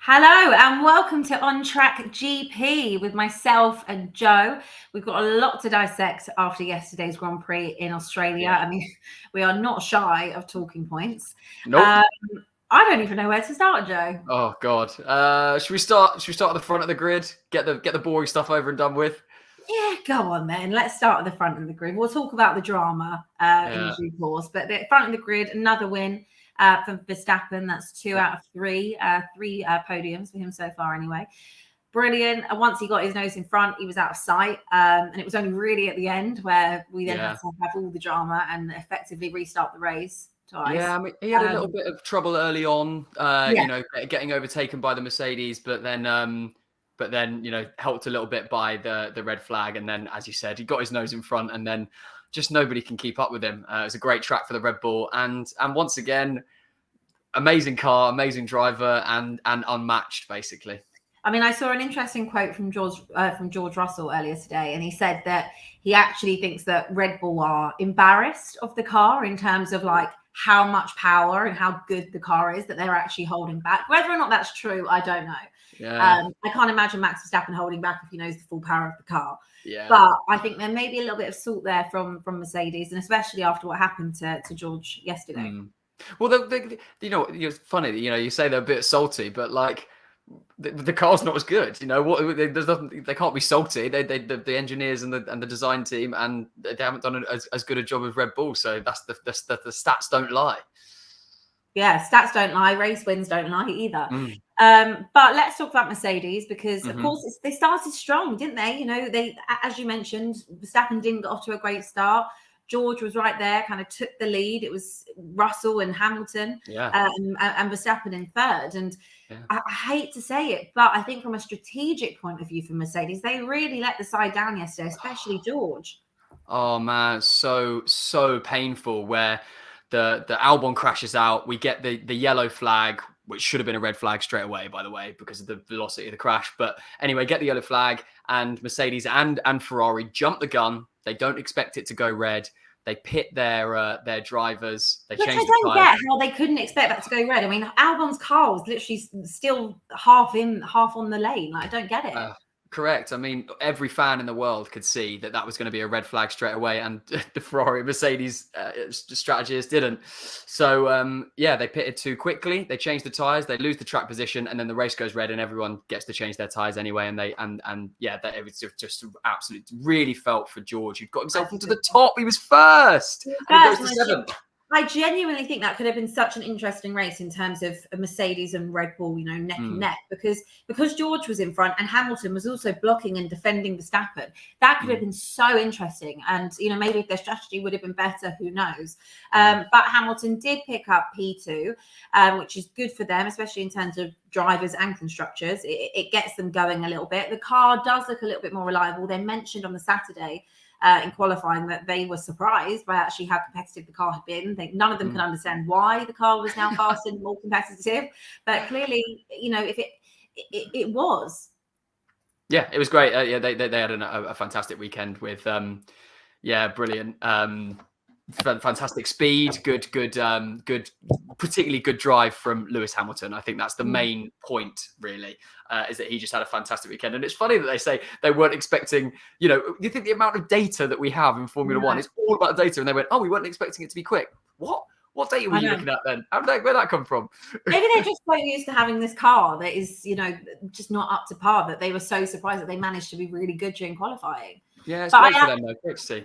Hello and welcome to On Track GP with myself and Joe. We've got a lot to dissect after yesterday's Grand Prix in Australia. Yeah. I mean, we are not shy of talking points. Nope. I don't even know where to start, Joe. Oh God. Should we start at the front of the grid? Get the boring stuff over and done with. Yeah, go on then. Let's start at the front of the grid. We'll talk about the drama in due course. But the front of the grid, another win for Verstappen. That's 2 out of 3. Three podiums for him so far anyway. Brilliant. And once he got his nose in front, he was out of sight. And it was only really at the end where we then had to have all the drama and effectively restart the race twice. Yeah, I mean, he had a little bit of trouble early on, getting overtaken by the Mercedes, but then helped a little bit by the red flag. And then, as you said, he got his nose in front, and then just nobody can keep up with him. It was a great track for the Red Bull, and once again, amazing car, amazing driver, and unmatched basically. I mean, I saw an interesting quote from George Russell earlier today, and he said that he actually thinks that Red Bull are embarrassed of the car in terms of like how much power and how good the car is, that they're actually holding back. Whether or not that's true, I don't know. Yeah. I can't imagine Max Verstappen holding back if he knows the full power of the car. Yeah. But I think there may be a little bit of salt there from Mercedes, and especially after what happened to George yesterday. Well, it's funny that you say they're a bit salty, but like the car's not as good. There's nothing. They can't be salty. The engineers and the design team, and they haven't done as good a job as Red Bull. So that's the stats don't lie. Yeah, stats don't lie. Race wins don't lie either. But let's talk about Mercedes because, of course, they started strong, didn't they? They, as you mentioned, Verstappen didn't get off to a great start. George was right there, kind of took the lead. It was Russell and Hamilton and Verstappen in third. And I hate to say it, but I think from a strategic point of view for Mercedes, they really let the side down yesterday, especially George. Oh, man, so painful where the Albon crashes out. We get the yellow flag, which should have been a red flag straight away, by the way, because of the velocity of the crash. But anyway, get the yellow flag, and Mercedes and Ferrari jump the gun. They don't expect it to go red. They pit their drivers. They change the tires. I don't get how they couldn't expect that to go red. I mean, Albon's car was literally still half on the lane. Like, I don't get it. Correct. I mean, every fan in the world could see that was going to be a red flag straight away, and the Ferrari Mercedes strategists didn't. So, they pitted too quickly. They changed the tires. They lose the track position, and then the race goes red, and everyone gets to change their tires anyway. And it was just absolutely really felt for George. He got himself into the top. He was first. And he goes to seventh. I genuinely think that could have been such an interesting race in terms of Mercedes and Red Bull, neck and neck, because George was in front and Hamilton was also blocking and defending Verstappen. That could have been so interesting. And, maybe if their strategy would have been better, who knows? But Hamilton did pick up P2, which is good for them, especially in terms of drivers and constructors. It gets them going a little bit. The car does look a little bit more reliable. They mentioned on the Saturday in qualifying that they were surprised by actually how competitive the car had been. None of them can understand why the car was now faster and more competitive, but clearly, if it was. Yeah, it was great. They had a fantastic weekend with, brilliant. Fantastic speed, good, particularly good drive from Lewis Hamilton. I think that's the main point, really, is that he just had a fantastic weekend. And it's funny that they say they weren't expecting, you think the amount of data that we have in Formula One is all about data. And they went, we weren't expecting it to be quick. What data were you looking at then? Where'd that come from? Maybe they're just so used to having this car that is, just not up to par, that they were so surprised that they managed to be really good during qualifying. Yeah, it's great for them, though. Great to see.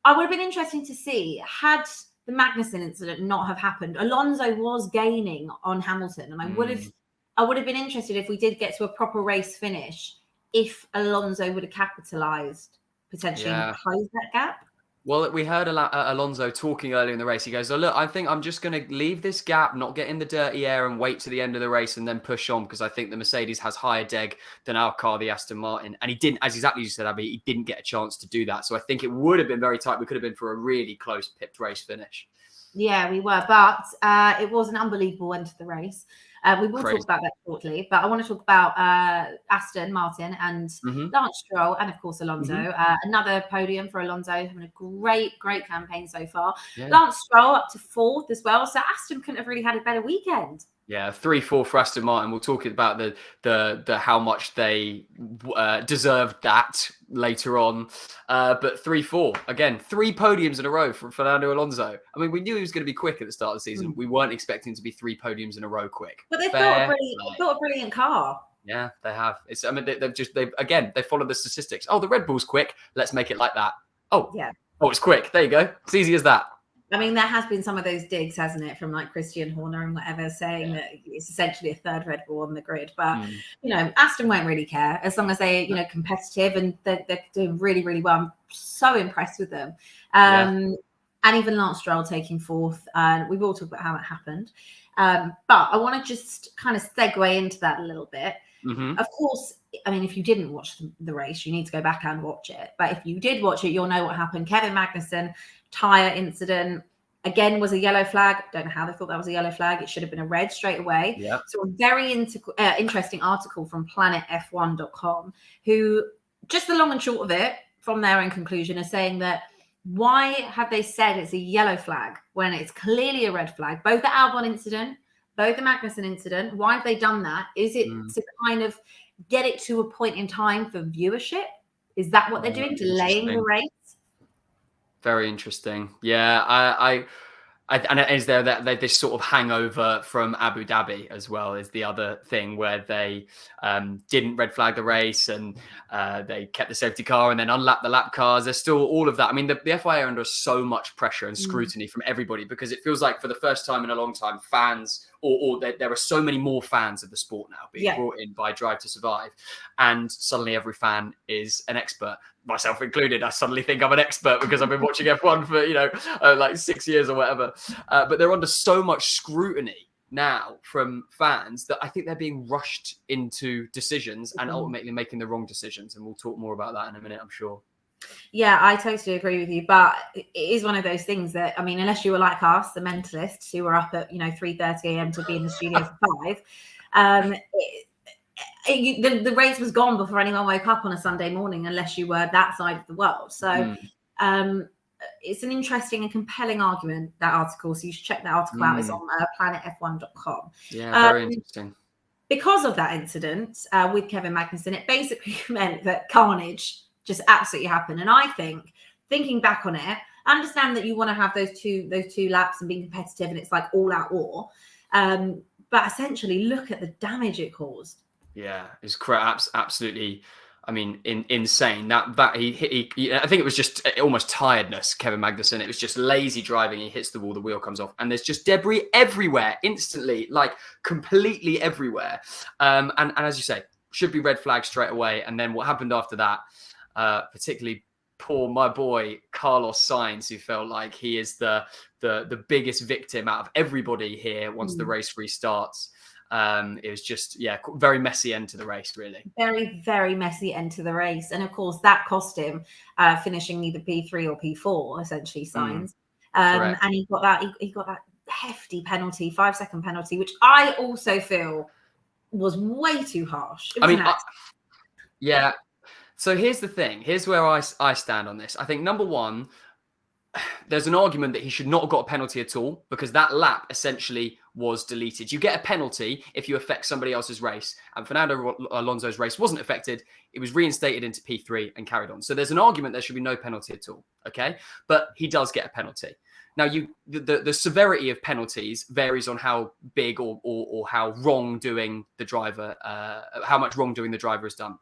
I would have been interesting to see, had the Magnussen incident not have happened, Alonso was gaining on Hamilton, and I would have been interested if we did get to a proper race finish, if Alonso would have capitalized potentially and closed that gap. Well, we heard Alonso talking earlier in the race. He goes, look, I think I'm just going to leave this gap, not get in the dirty air and wait to the end of the race and then push on, because I think the Mercedes has higher deg than our car, the Aston Martin. And he didn't, as exactly you said, Abby, he didn't get a chance to do that. So I think it would have been very tight. We could have been for a really close pipped race finish. Yeah, we were. But it was an unbelievable end to the race. We will talk about that shortly, but I want to talk about Aston Martin and Lance Stroll and, of course, Alonso. Another podium for Alonso, having a great campaign so far. Yeah. Lance Stroll up to fourth as well. So Aston couldn't have really had a better weekend. Yeah, 3-4 for Aston Martin. We'll talk about the how much they deserved that later on. But 3-4 again, 3 podiums in a row from Fernando Alonso. I mean, we knew he was going to be quick at the start of the season. We weren't expecting to be 3 podiums in a row quick. But they've built a brilliant car. Yeah, they have. I mean, they followed the statistics. Oh, the Red Bull's quick. Let's make it like that. Oh, yeah. Oh, it's quick. There you go. It's easy as that. I mean, there has been some of those digs, hasn't it, from like Christian Horner and whatever, saying that it's essentially a third Red Bull on the grid. But, Aston won't really care as long as they're, competitive and they're doing really, really well. I'm so impressed with them. And even Lance Stroll taking 4th. We will talk about how it happened. But I want to just kind of segue into that a little bit. Mm-hmm. Of course, I mean, if you didn't watch the race, you need to go back and watch it. But if you did watch it, you'll know what happened. Kevin Magnussen, tyre incident, again, was a yellow flag. Don't know how they thought that was a yellow flag. It should have been a red straight away. Yep. So a very interesting article from planetf1.com, who, just the long and short of it, from their own conclusion, are saying that why have they said it's a yellow flag when it's clearly a red flag? Both the Albon incident, both the Magnussen incident. Why have they done that? Is it to kind of get it to a point in time for viewership? Is that what they're doing, delaying the race? Very interesting. Yeah, and is there that this sort of hangover from Abu Dhabi as well is the other thing where they didn't red flag the race and they kept the safety car and then unlapped the lap cars. There's still all of that. I mean, the FIA are under so much pressure and scrutiny from everybody because it feels like for the first time in a long time, fans or there are so many more fans of the sport now being brought in by Drive to Survive. And suddenly every fan is an expert. Myself included, I suddenly think I'm an expert because I've been watching F1 for, like 6 years or whatever. But they're under so much scrutiny now from fans that I think they're being rushed into decisions and ultimately making the wrong decisions. And we'll talk more about that in a minute, I'm sure. Yeah, I totally agree with you. But it is one of those things that, I mean, unless you were like us, the mentalists who were up at, 3:30 a.m. to be in the studio for 5, the race was gone before anyone woke up on a Sunday morning, unless you were that side of the world. So it's an interesting and compelling argument, that article. So you should check that article out. It's on planetf1.com. Yeah, very interesting. Because of that incident with Kevin Magnussen, it basically meant that carnage just absolutely happened. And I think, thinking back on it, I understand that you want to have those two laps and being competitive and it's like all out war. But essentially, look at the damage it caused. Yeah, it's absolutely. I mean, insane. That he I think it was just almost tiredness. Kevin Magnussen. It was just lazy driving. He hits the wall, the wheel comes off, and there's just debris everywhere instantly, like completely everywhere. And as you say, should be red flag straight away. And then what happened after that, particularly poor my boy Carlos Sainz, who felt like he is the biggest victim out of everybody here once the race restarts. It was just, very messy end to the race, really. Very, very messy end to the race. And of course, that cost him finishing either P3 or P4, essentially, Sainz. And he got that hefty penalty, 5-second penalty, which I also feel was way too harsh. Yeah. So here's the thing. Here's where I stand on this. I think, number one, there's an argument that he should not have got a penalty at all because that lap essentially was deleted. You get a penalty if you affect somebody else's race. And Fernando Alonso's race wasn't affected. It was reinstated into P3 and carried on. So there's an argument there should be no penalty at all. Okay. But he does get a penalty. Now, the severity of penalties varies on how big or how wrongdoing the driver, how much wrongdoing the driver has done.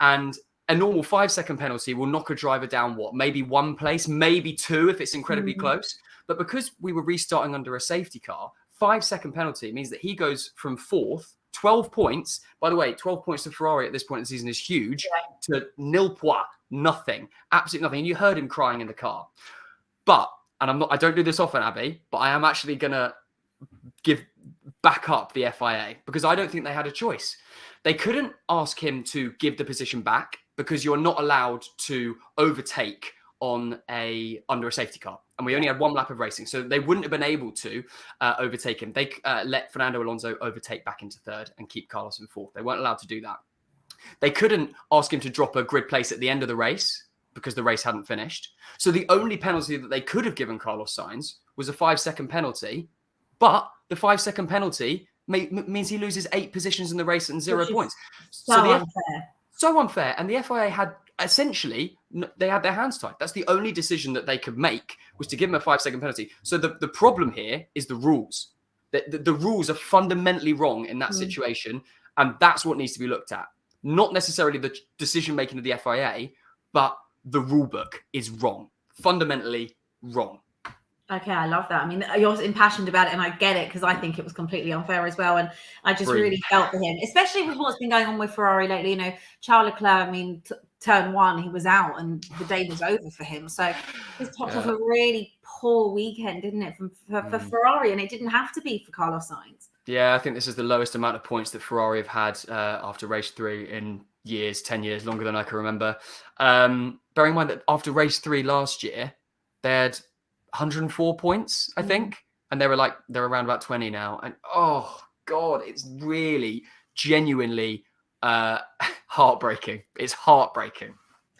And a normal 5-second penalty will knock a driver down, maybe 1 place, maybe 2 if it's incredibly close. But because we were restarting under a safety car, 5-second penalty means that he goes from 4th, 12 points. By the way, 12 points to Ferrari at this point in the season is huge, to nil point, nothing, absolutely nothing. And you heard him crying in the car. But, and I don't do this often, Abby, but I am actually going to back up the FIA because I don't think they had a choice. They couldn't ask him to give the position back because you're not allowed to overtake under a safety car. And we only had 1 lap of racing. So they wouldn't have been able to overtake him. They let Fernando Alonso overtake back into 3rd and keep Carlos in 4th. They weren't allowed to do that. They couldn't ask him to drop a grid place at the end of the race because the race hadn't finished. So the only penalty that they could have given Carlos Sainz was a 5-second penalty. But the 5-second penalty means he loses 8 positions in the race and 0 points. So unfair. So unfair. And the FIA had essentially, they had their hands tied. That's the only decision that they could make, was to give him a 5-second penalty. So the problem here is the rules. The rules are fundamentally wrong in that situation. And that's what needs to be looked at. Not necessarily the decision making of the FIA, but the rule book is wrong. Fundamentally wrong. Okay, I love that. I mean, you're impassioned about it, and I get it, because I think it was completely unfair as well. And I just really felt for him, especially with what's been going on with Ferrari lately. You know, Charles Leclerc, I mean, turn 1, he was out and the day was over for him. So it's top of a really poor weekend, didn't it, for Ferrari? And it didn't have to be for Carlos Sainz. Yeah, I think this is the lowest amount of points that Ferrari have had after race 3 in years, 10 years, longer than I can remember. Bearing in mind that after race 3 last year, they had 104 points, I think. And they're around about 20 now. And oh God, it's really genuinely heartbreaking. It's heartbreaking.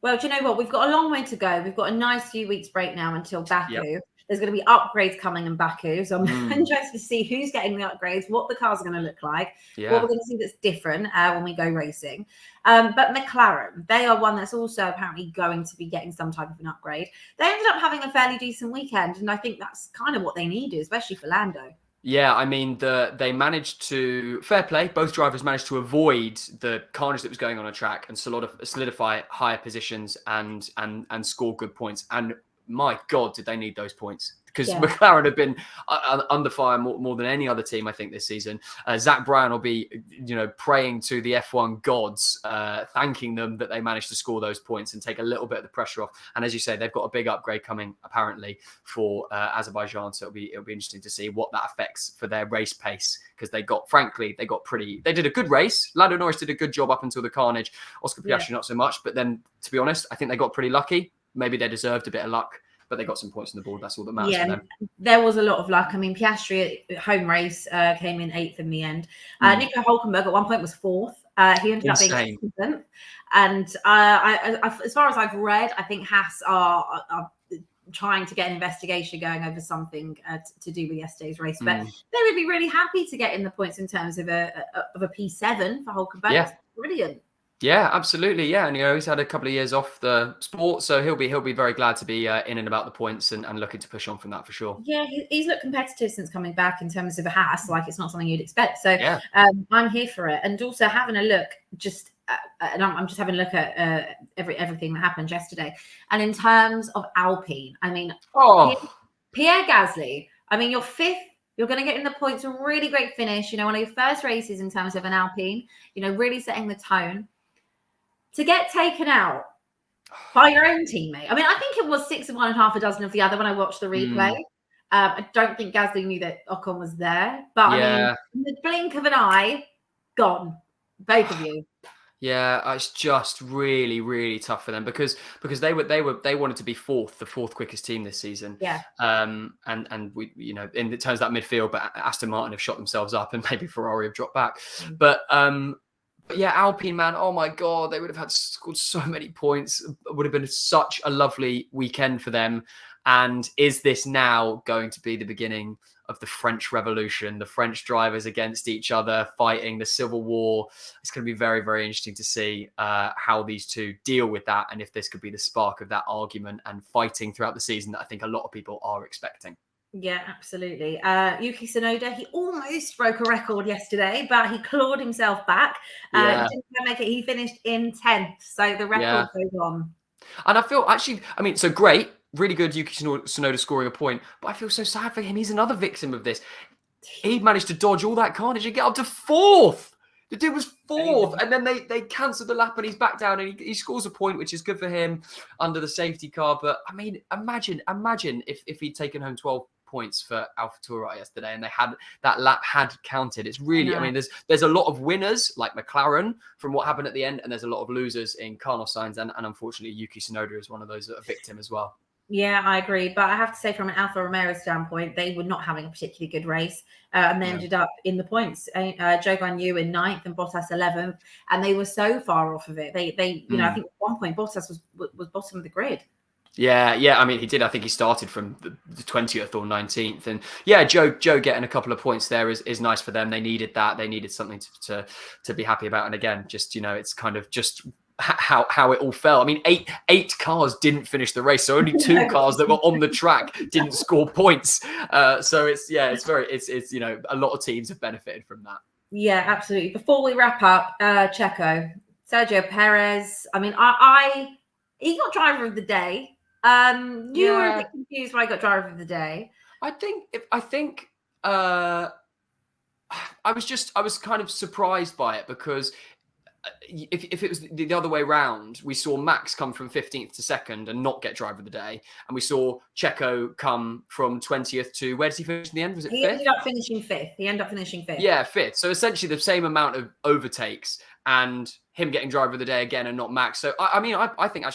Well, do you know what? We've got a long way to go. We've got a nice few weeks break now until Baku. Yep. There's going to be upgrades coming in Baku. So I'm interested to see who's getting the upgrades, what the cars are going to look like, what we're going to see that's different when we go racing. But McLaren, they are one that's also apparently going to be getting some type of an upgrade. They ended up having a fairly decent weekend, and I think that's kind of what they needed, especially for Lando. Yeah, I mean, they managed to, fair play, both drivers managed to avoid the carnage that was going on a track and solidify higher positions and score good points. And my God, did they need those points? Because McLaren have been under fire more than any other team, I think, this season. Zach Brown will be, praying to the F1 gods, thanking them that they managed to score those points and take a little bit of the pressure off. And as you say, they've got a big upgrade coming, apparently, for Azerbaijan. So it'll be interesting to see what that affects for their race pace, because they did a good race. Lando Norris did a good job up until the carnage. Oscar Piastri, not so much. But then, to be honest, I think they got pretty lucky. Maybe they deserved a bit of luck, but they got some points on the board. That's all that matters for them. There was a lot of luck. I mean, Piastri at home race came in 8th in the end. Nico Hülkenberg at one point was 4th. He ended up being 7th. And I, as far as I've read, I think Haas are trying to get an investigation going over something to do with yesterday's race. But they would be really happy to get in the points in terms of a P7 for Hülkenberg. Yeah. That's brilliant. Yeah, absolutely. Yeah, and he's had a couple of years off the sport, so he'll be very glad to be in and about the points and looking to push on from that for sure. Yeah, he's looked competitive since coming back in terms of a Haas. Like, it's not something you'd expect. So I'm here for it. And also having a look, and I'm just having a look at everything that happened yesterday. And in terms of Alpine, I mean, Pierre Gasly. I mean, you're 5th. You're going to get in the points. A really great finish. One of your first races in terms of an Alpine. Really setting the tone. To get taken out by your own teammate. I mean, I think it was 6 of one and half a dozen of the other when I watched the replay. I don't think Gasly knew that Ocon was there. But I mean, in the blink of an eye, gone. Both of you. Yeah, it's just really, really tough for them because they wanted to be 4th, the 4th quickest team this season. Yeah. And we, in terms of that midfield, but Aston Martin have shot themselves up and maybe Ferrari have dropped back. But yeah, Alpine, man, oh my God, they would have scored so many points. It would have been such a lovely weekend for them. And is this now going to be the beginning of the French Revolution, the French drivers against each other, fighting the Civil War? It's going to be very, very interesting to see how these two deal with that, and if this could be the spark of that argument and fighting throughout the season that I think a lot of people are expecting. Yeah, absolutely. Yuki Tsunoda, he almost broke a record yesterday, but he clawed himself back. He didn't make it. He finished in 10th, so the record goes on. And I feel so great. Really good Yuki Tsunoda scoring a point, but I feel so sad for him. He's another victim of this. He managed to dodge all that carnage and get up to 4th. The dude was 4th, and then they cancelled the lap and he's back down and he scores a point, which is good for him under the safety car. But I mean, imagine if he'd taken home 12 points for AlphaTauri yesterday and they had that lap had counted. It's really, I mean, there's a lot of winners like McLaren from what happened at the end, and there's a lot of losers in Carlos Sainz and unfortunately Yuki Tsunoda is one of those, a victim as well. Yeah, I agree. But I have to say, from an Alfa Romeo standpoint, they were not having a particularly good race. And they ended up in the points. Zhou Guanyu in 9th and Bottas 11th. And they were so far off of it. They I think at one point Bottas was bottom of the grid. Yeah. I mean, he did. I think he started from the 20th or 19th, and yeah, Joe getting a couple of points there is nice for them. They needed that. They needed something to be happy about. And again, just it's kind of just how it all fell. I mean, eight cars didn't finish the race, so only 2 cars that were on the track didn't score points. So it's a lot of teams have benefited from that. Yeah, absolutely. Before we wrap up, Checo, Sergio Perez. I mean, he got driver of the day. You were a bit confused why I got driver of the day. I was kind of surprised by it, because if it was the other way round, we saw Max come from 15th to 2nd and not get driver of the day, and we saw Checo come from 20th to, where did he finish in the end? Was it 5th? He ended up finishing 5th. Yeah, 5th. So essentially the same amount of overtakes, and him getting driver of the day again and not Max. So I think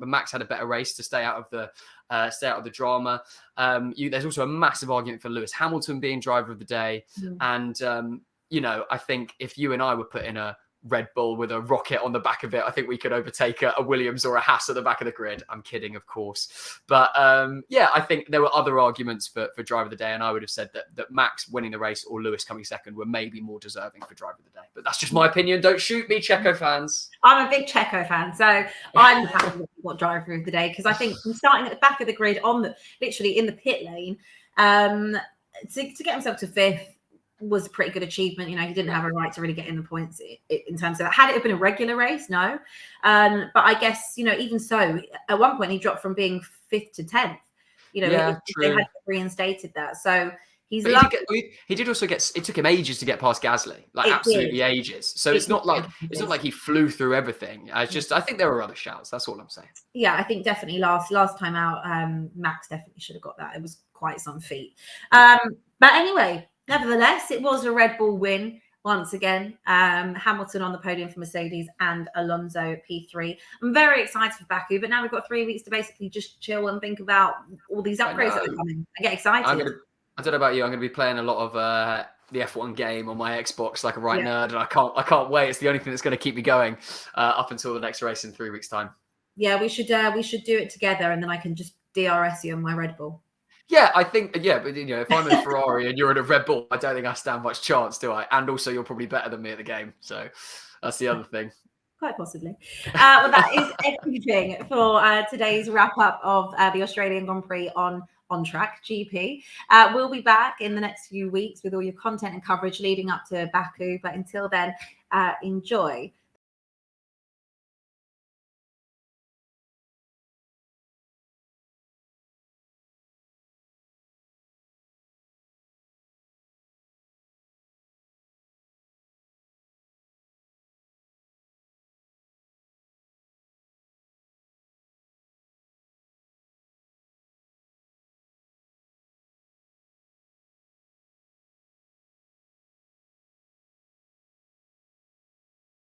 Max had a better race to stay out of the drama. There's also a massive argument for Lewis Hamilton being driver of the day, and I think if you and I were put in a Red Bull with a rocket on the back of it, I think we could overtake a Williams or a Haas at the back of the grid. I'm kidding, of course. But I think there were other arguments for driver of the day, and I would have said that Max winning the race or Lewis coming 2nd were maybe more deserving for driver of the day. But that's just my opinion. Don't shoot me, Checo fans. I'm a big Checo fan, so I'm happy with what driver of the day, because I think from starting at the back of the grid literally in the pit lane, to get himself to 5th was a pretty good achievement. He didn't have a right to really get in the points in terms of that. Had it been a regular race, no. But I guess, even so, at one point he dropped from being 5th to 10th. They had reinstated that. So he did also get, it took him ages to get past Gasly, absolutely ages. So it's not like he flew through everything. I think there were other shouts. That's all I'm saying. Yeah, I think definitely last time out, Max definitely should have got that. It was quite some feat. But anyway, nevertheless, it was a Red Bull win once again. Hamilton on the podium for Mercedes and Alonso P3. I'm very excited for Baku, but now we've got 3 weeks to basically just chill and think about all these upgrades that are coming. I get excited. I don't know about you. I'm going to be playing a lot of the F1 game on my Xbox like a nerd, and I can't wait. It's the only thing that's going to keep me going up until the next race in 3 weeks' time. Yeah, we should do it together, and then I can just DRS you on my Red Bull. Yeah, I think, but if I'm in a Ferrari and you're in a Red Bull, I don't think I stand much chance, do I? And also, you're probably better than me at the game. So that's the other thing. Quite possibly. Well, that is everything for today's wrap-up of the Australian Grand Prix on track GP. We'll be back in the next few weeks with all your content and coverage leading up to Baku. But until then, enjoy